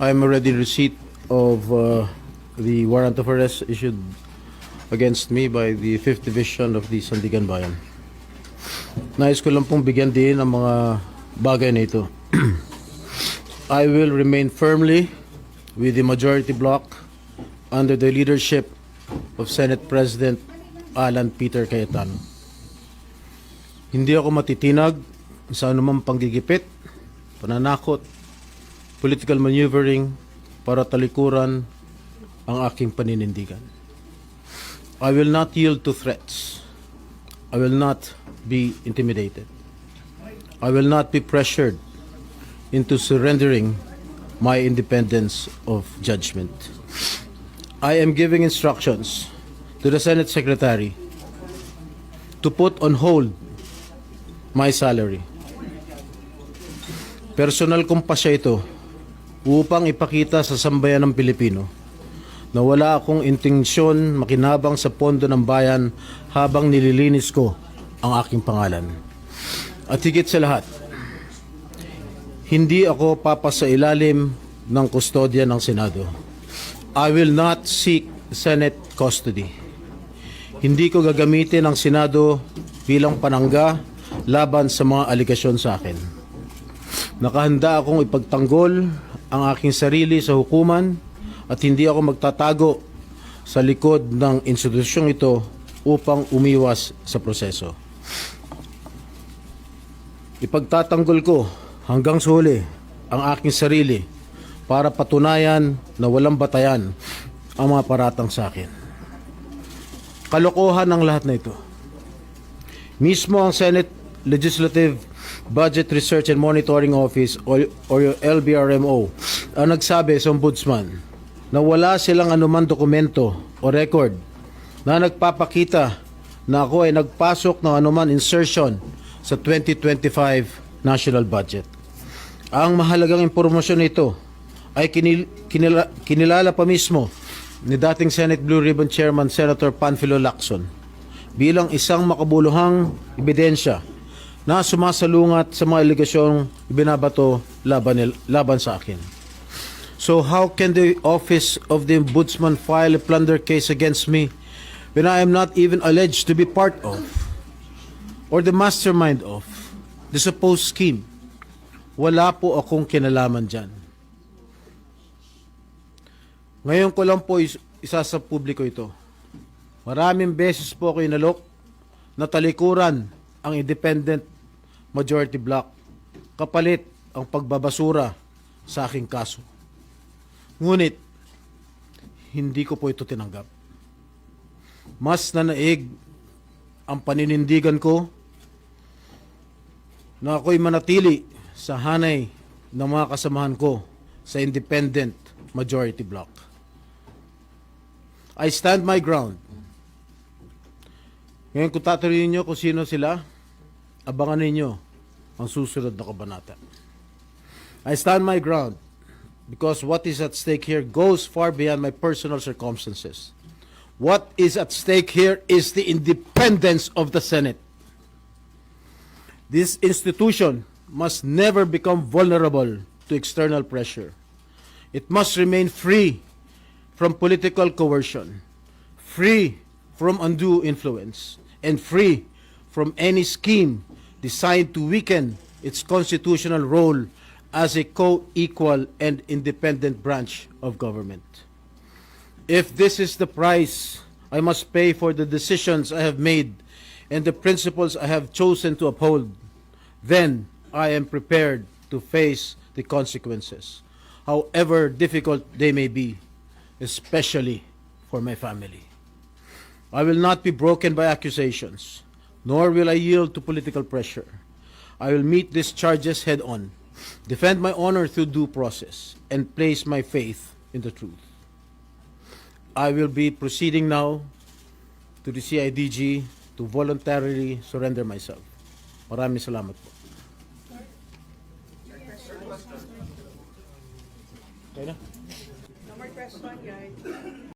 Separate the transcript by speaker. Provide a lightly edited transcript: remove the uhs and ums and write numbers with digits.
Speaker 1: I'm already in receipt of the warrant of arrest issued against me by the 5th Division of the Sandigan Bayan. Nais ko lang pong bigyan din ang mga bagay na ito. I will remain firmly with the majority bloc under the leadership of Senate President Alan Peter Cayetano. Hindi ako matitinag sa anumang panggigipit, pananakot, political maneuvering para talikuran ang aking paninindigan. I will not yield to threats. I will not be intimidated. I will not be pressured into surrendering my independence of judgment. I am giving instructions to the Senate Secretary to put on hold my salary. Personal kong pasya ito upang ipakita sa sambayan ng Pilipino na wala akong intensyon makinabang sa pondo ng bayan habang nililinis ko ang aking pangalan. At higit sa lahat, hindi ako papasailalim ng kustodya ng Senado. I will not seek Senate custody. Hindi ko gagamitin ang Senado bilang panangga laban sa mga aligasyon sa akin. Nakahanda akong ipagtanggol ang aking sarili sa hukuman at hindi ako magtatago sa likod ng institusyong ito upang umiwas sa proseso. Ipagtatanggol ko hanggang sa huli ang aking sarili para patunayan na walang batayan ang mga paratang sa akin. Kalokohan ang lahat na ito. Mismo ang Senate Legislative Budget Research and Monitoring Office or yung LBRMO ang nagsabi sa ombudsman na wala silang anumang dokumento o record na nagpapakita na ako ay nagpasok ng anuman insertion sa 2025 national budget. Ang mahalagang impormasyon nito ay kinilala pa mismo ni dating Senate Blue Ribbon Chairman Senator Panfilo Lacson bilang isang makabuluhang ebidensya na sumasalungat sa mga aligasyong ibinabato laban sa akin. So how can the Office of the Ombudsman file a plunder case against me when I am not even alleged to be part of or the mastermind of the supposed scheme? Wala po akong kinalaman dyan. Ngayon ko lang po isa sa publiko ito. Maraming beses po ako inalok na talikuran ang independent majority bloc kapalit ang pagbabasura sa aking kaso. Ngunit, hindi ko po ito tinanggap. Mas nanaig ang paninindigan ko na ako'y manatili sa hanay ng mga kasamahan ko sa independent majority bloc. I stand my ground. Ngayon kung tatanungin niyo kung sino sila, abangan ninyo ang susunod na kabanata. I stand my ground because what is at stake here goes far beyond my personal circumstances. What is at stake here is the independence of the Senate. This institution must never become vulnerable to external pressure. It must remain free from political coercion, free from undue influence, and free from any scheme designed to weaken its constitutional role as a co-equal and independent branch of government. If this is the price I must pay for the decisions I have made and the principles I have chosen to uphold, then I am prepared to face the consequences, however difficult they may be, especially for my family. I will not be broken by accusations, nor will I yield to political pressure. I will meet these charges head on, defend my honor through due process, and place my faith in the truth. I will be proceeding now to the CIDG to voluntarily surrender myself. Maraming salamat po. Okay na?
Speaker 2: No more question, guys.